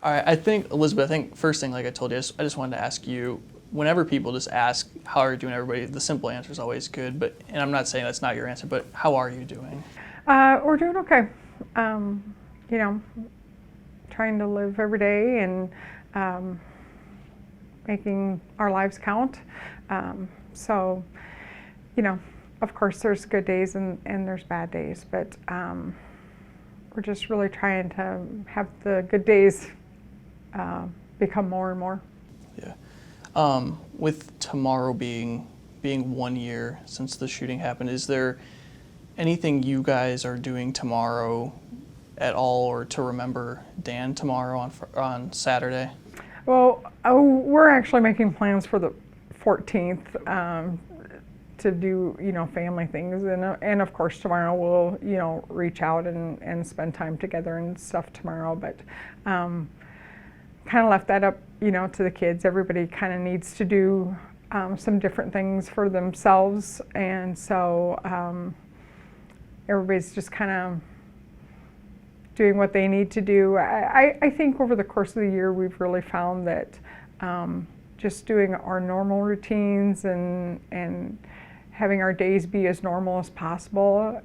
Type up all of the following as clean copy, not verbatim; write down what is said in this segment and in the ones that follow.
All right, I think, Elizabeth, I think first thing, like I told you, I just wanted to ask you, whenever people just ask, how are you doing, everybody, the simple answer is always good, but, and I'm not saying that's not your answer, but how are you doing? We're doing okay. You know, trying to live every day and um, making our lives count. So, you know, of course, there's good days and there's bad days, but we're just really trying to have the good days become more and more. Yeah. With tomorrow being 1 year since the shooting happened, is there anything you guys are doing tomorrow at all, or to remember Dan tomorrow on Saturday? Well, we're actually making plans for the 14th to do, family things, and of course tomorrow we'll, reach out and spend time together and stuff tomorrow. But kind of left that up, to the kids. Everybody kind of needs to do some different things for themselves, and so everybody's just kind of doing what they need to do. I think over the course of the year we've really found that just doing our normal routines and having our days be as normal as possible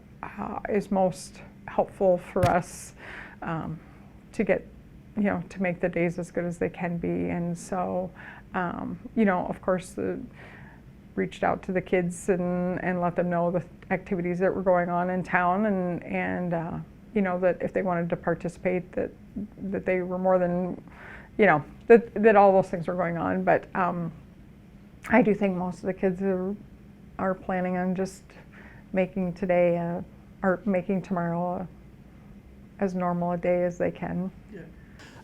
is most helpful for us to get, to make the days as good as they can be. And so, of course, reached out to the kids and let them know the activities that were going on in town, and that if they wanted to participate, that they were more than, that all those things were going on. But I do think most of the kids are planning on just making today or making tomorrow as normal a day as they can. Yeah.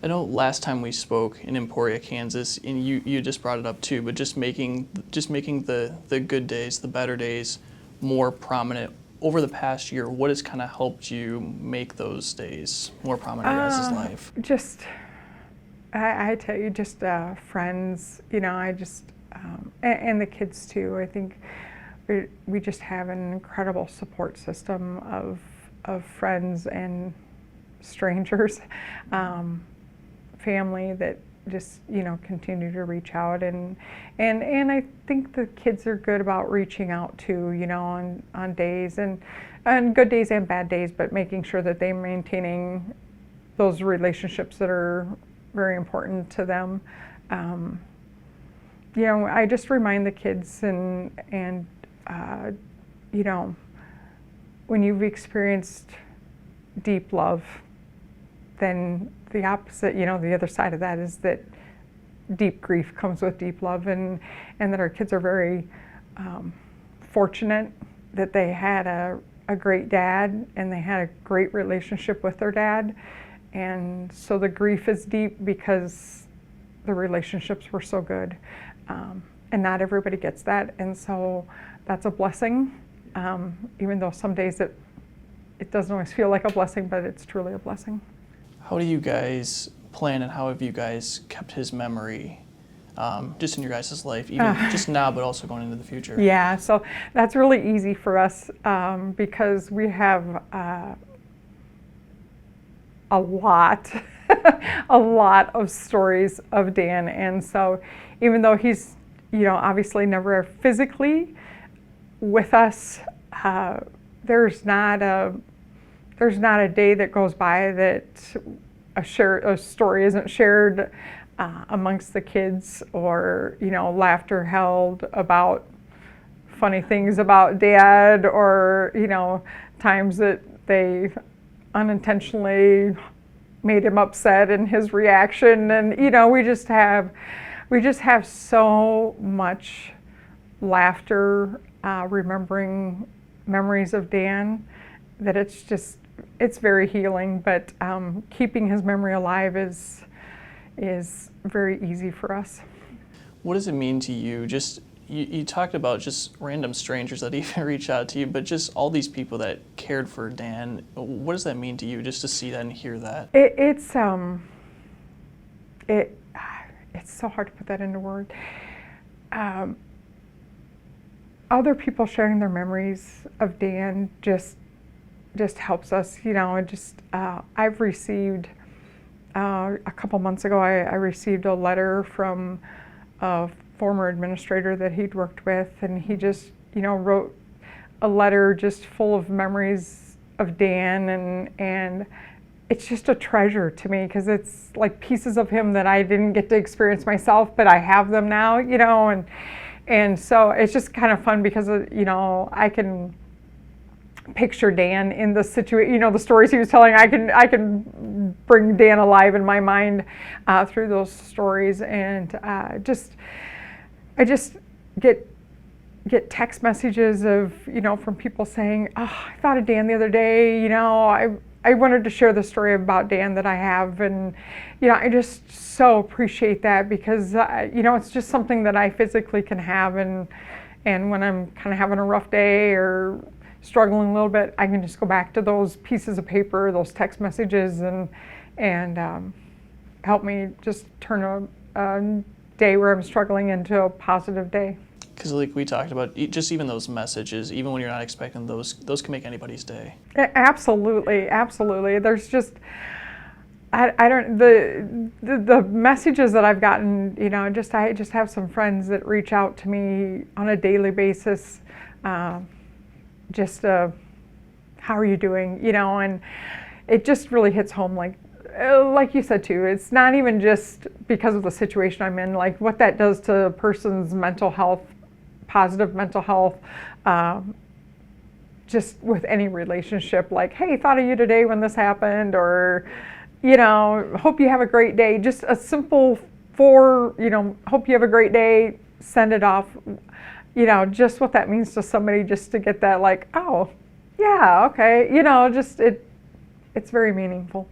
I know last time we spoke in Emporia, Kansas, and you just brought it up too, but just making the good days, the better days, more prominent. Over the past year, what has kind of helped you make those days more prominent in your guys' life? Just, I tell you, just friends, I just, and the kids too. I think we just have an incredible support system of friends and strangers, family that just continue to reach out, and I think the kids are good about reaching out too, on days and good days and bad days, but making sure that they're maintaining those relationships that are very important to them. I just remind the kids and when you've experienced deep love, then the opposite, the other side of that is that deep grief comes with deep love, and that our kids are very fortunate that they had a great dad and they had a great relationship with their dad. And so the grief is deep because the relationships were so good. And not everybody gets that, and so that's a blessing, even though some days it doesn't always feel like a blessing, but it's truly a blessing. How do you guys plan, and how have you guys kept his memory just in your guys' life, even just now, but also going into the future? Yeah, so that's really easy for us because we have a lot, a lot of stories of Dan. And so even though he's, obviously never physically with us, there's not a day that goes by that a story isn't shared amongst the kids, or laughter held about funny things about Dad, or times that they unintentionally made him upset and his reaction. And we just have so much laughter remembering memories of Dan that it's very healing. But keeping his memory alive is very easy for us. What does it mean to you? Just you talked about just random strangers that even reach out to you, but just all these people that cared for Dan. What does that mean to you, just to see that and hear that? It's so hard to put that into words. Other people sharing their memories of Dan just helps us, I've received a couple months ago, I received a letter from a former administrator that he'd worked with, and he just, wrote a letter just full of memories of Dan, and it's just a treasure to me because it's like pieces of him that I didn't get to experience myself, but I have them now, and so it's just kind of fun because, I can picture Dan in the situation, the stories he was telling. I can bring Dan alive in my mind through those stories, and I just get text messages of from people saying, "Oh, I thought of Dan the other day. I wanted to share the story about Dan that I have," and I just so appreciate that because it's just something that I physically can have, and when I'm kind of having a rough day or struggling a little bit, I can just go back to those pieces of paper, those text messages, and help me just turn a day where I'm struggling into a positive day. Because like we talked about, just even those messages, even when you're not expecting those can make anybody's day. Absolutely. There's just, I don't, the messages that I've gotten, I just have some friends that reach out to me on a daily basis, how are you doing, and it just really hits home, like you said too, it's not even just because of the situation I'm in, like what that does to a person's mental health, positive mental health, just with any relationship, like, hey, thought of you today when this happened, or, hope you have a great day. Just a simple hope you have a great day, send it off. Just what that means to somebody, just to get that, like, oh, yeah, okay, it's very meaningful.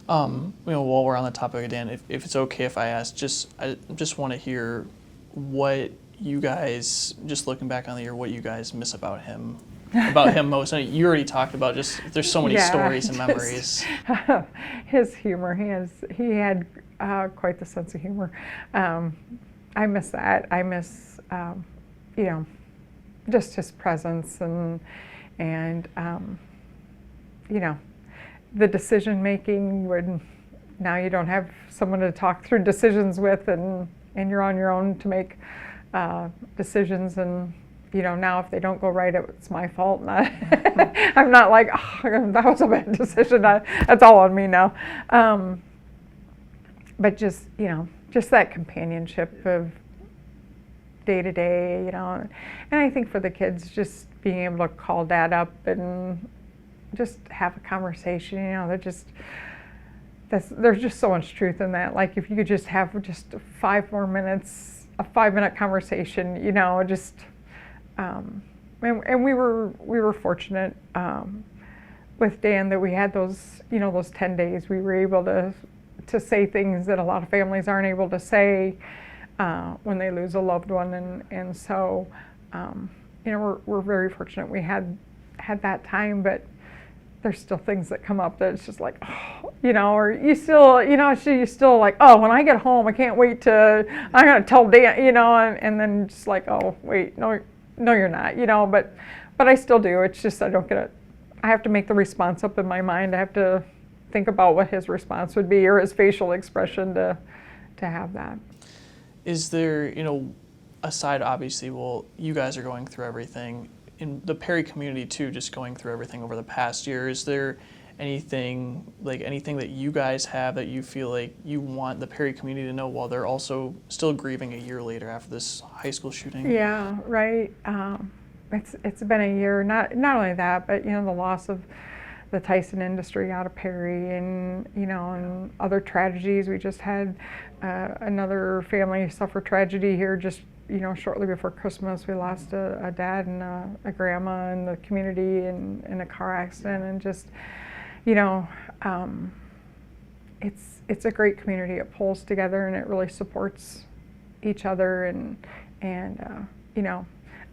While we're on the topic of Dan, if it's okay if I ask, I just want to hear what you guys, just looking back on the year, what you guys miss about him most. I mean, you already talked about there's so many stories and memories. His humor, he had quite the sense of humor. I miss that. I miss, just his presence and the decision making when now you don't have someone to talk through decisions with, and you're on your own to make decisions, and now if they don't go right, it's my fault. I'm not like, oh, that was a bad decision. That's all on me now. But just that companionship of day to day, and I think for the kids, just being able to call Dad up and just have a conversation, there's just so much truth in that. Like if you could just have just 5 more minutes, a 5-minute conversation, and we were fortunate with Dan that we had those 10 days. We were able to say things that a lot of families aren't able to say when they lose a loved one, and so we're very fortunate we had that time, but there's still things that come up that it's just like, or you still, you still like, oh, when I get home, I can't wait I'm gonna tell Dan, and then just like, oh, wait, no, you're not, but I still do. It's just I don't get it. I have to make the response up in my mind. I have to think about what his response would be or his facial expression to have that. Is there, aside, obviously, well, you guys are going through everything. In the Perry community too, just going through everything over the past year, is there anything that you guys have that you feel like you want the Perry community to know while they're also still grieving a year later after this high school shooting? Yeah, right. It's been a year. Not only that, but the loss of the Tyson industry out of Perry, and and other tragedies. We just had another family suffer tragedy here just shortly before Christmas. We lost a dad and a grandma in the community in a car accident, and just it's a great community. It pulls together and it really supports each other, and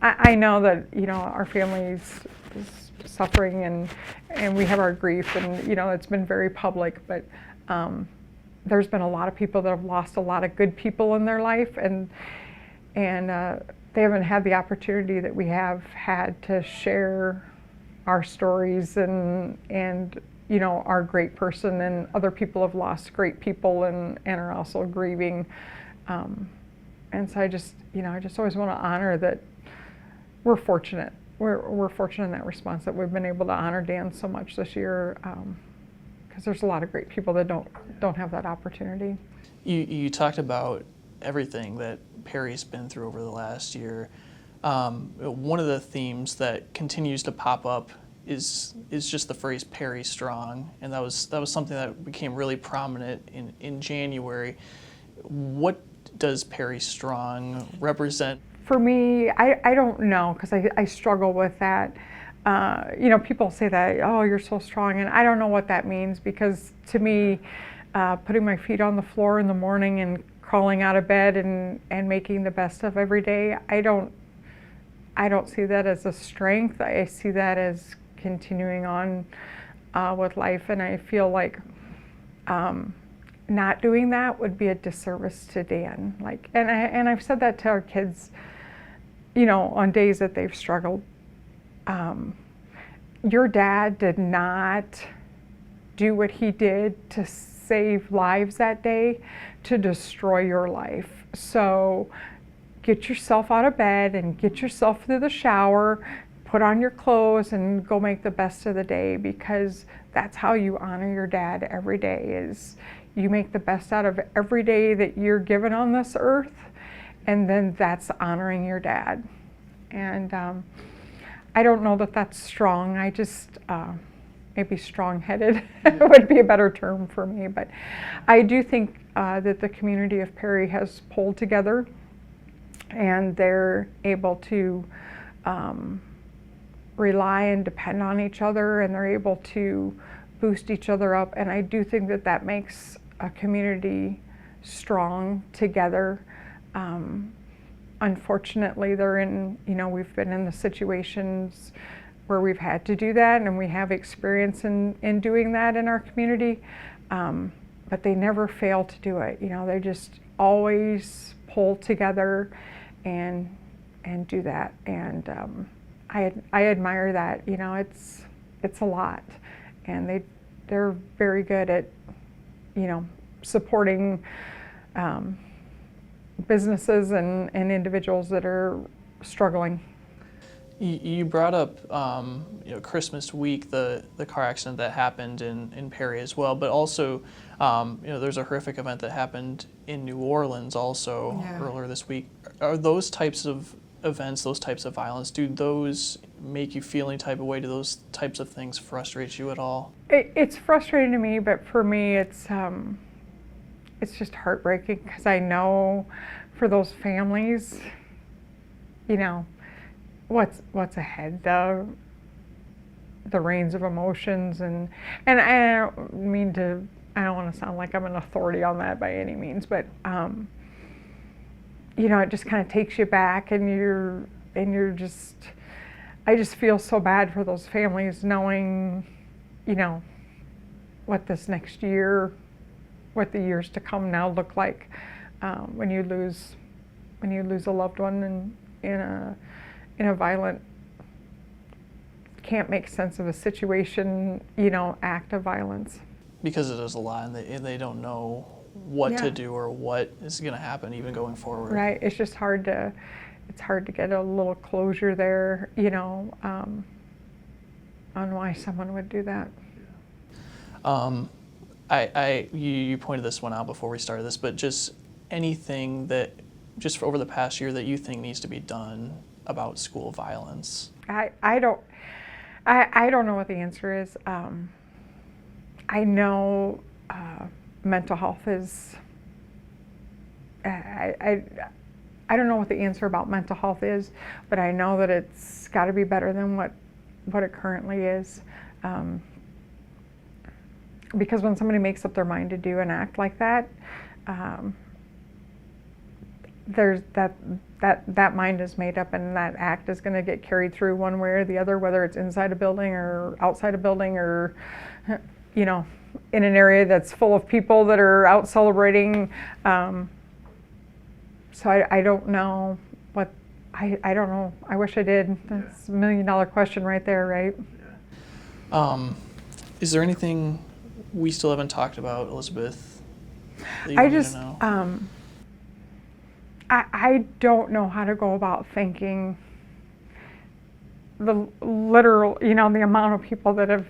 I know that our family's suffering, and we have our grief, and it's been very public, but there's been a lot of people that have lost a lot of good people in their life, and they haven't had the opportunity that we have had to share our stories and our great person, and other people have lost great people and are also grieving. And so I just always want to honor that we're fortunate. We're fortunate in that response that we've been able to honor Dan so much this year, because there's a lot of great people that don't have that opportunity. You talked about everything that Perry's been through over the last year. One of the themes that continues to pop up is just the phrase "Perry strong," and that was something that became really prominent in January. What does Perry strong represent? For me, I don't know, because I struggle with that. People say that, oh, you're so strong, and I don't know what that means, because to me, putting my feet on the floor in the morning and crawling out of bed and making the best of every day, I don't see that as a strength. I see that as continuing on with life, and I feel like not doing that would be a disservice to Dan. And I've said that to our kids, on days that they've struggled. Your dad did not do what he did to save lives that day to destroy your life. So get yourself out of bed and get yourself through the shower, put on your clothes, and go make the best of the day, because that's how you honor your dad every day. Is you make the best out of every day that you're given on this earth, and then that's honoring your dad. And I don't know that that's strong. I just maybe strong-headed would be a better term for me. But I do think that the community of Perry has pulled together, and they're able to rely and depend on each other, and they're able to boost each other up. And I do think that that makes a community strong together. Unfortunately, we've been in the situations where we've had to do that, and we have experience in doing that in our community, but they never fail to do it. They just always pull together and do that, and I admire that. It's a lot, and they're very good at supporting businesses and individuals that are struggling. You brought up Christmas week, the car accident that happened in Perry as well, but also there's a horrific event that happened in New Orleans also earlier this week. Are those types of events, those types of violence, do those make you feel any type of way? Do those types of things frustrate you at all? It's frustrating to me, but for me it's just heartbreaking, because I know for those families, what's ahead, the range of emotions, and I don't want to sound like I'm an authority on that by any means, but it just kind of takes you back, and I just feel so bad for those families, knowing what this next year, what the years to come now look like, when you lose a loved one in a violent, can't make sense of a situation, act of violence. Because it is a lot, and they don't know what to do or what is going to happen even going forward. Right. It's just hard to get a little closure there, on why someone would do that. You pointed this one out before we started this, but just anything that, just over the past year, that you think needs to be done about school violence? I don't know what the answer is. I know mental health is. I don't know what the answer about mental health is, but I know that it's got to be better than what it currently is. Because when somebody makes up their mind to do an act like that, there's that mind is made up, and that act is going to get carried through one way or the other, whether it's inside a building or outside a building, or in an area that's full of people that are out celebrating. So I don't know what I don't know. I wish I did. That's $1 million question right there, right? Is there anything we still haven't talked about, Elizabeth, that you I want me to just, know? I don't know how to go about thanking the literal, the amount of people that have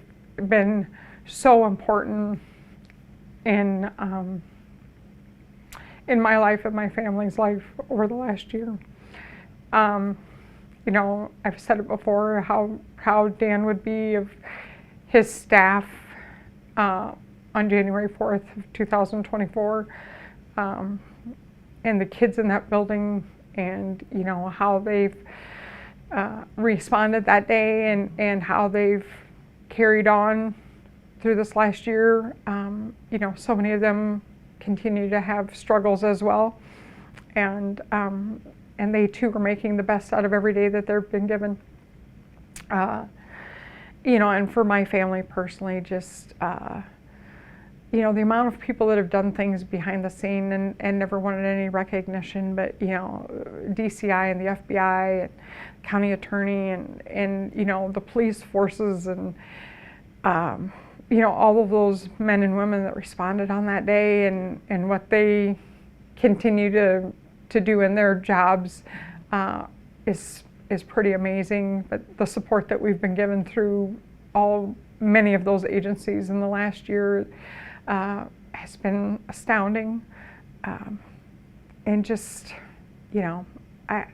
been so important in my life and my family's life over the last year. I've said it before, how proud Dan would be of his staff on January 4th of 2024, and the kids in that building, and how they've responded that day, and how they've carried on through this last year. So many of them continue to have struggles as well, and they too are making the best out of every day that they've been given. And for my family personally, just the amount of people that have done things behind the scene and never wanted any recognition, but DCI and the FBI and county attorney and the police forces and all of those men and women that responded on that day, and what they continue to do in their jobs is pretty amazing. But the support that we've been given through many of those agencies in the last year has been astounding, and just I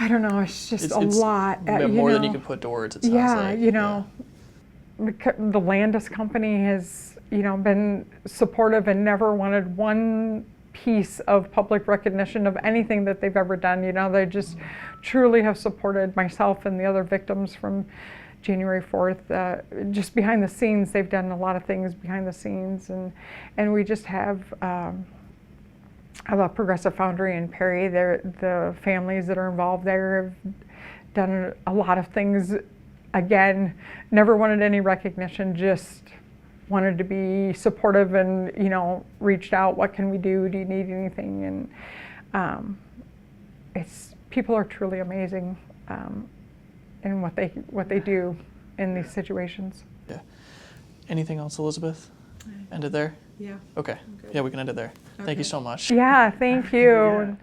don't know, it's just a lot. More than you can put to words, it sounds like. The Landis company has been supportive and never wanted one piece of public recognition of anything that they've ever done. They just truly have supported myself and the other victims from January 4th. Just behind the scenes, they've done a lot of things behind the scenes, and we just have a Progressive Foundry in Perry. The families that are involved there have done a lot of things. Again, never wanted any recognition, just wanted to be supportive and reached out. What can we do? Do you need anything? And people are truly amazing in what they do in these situations. Yeah. Anything else, Elizabeth? End it there? Yeah. Okay. Yeah, we can end it there. Thank you so much. Yeah, thank you. Yeah.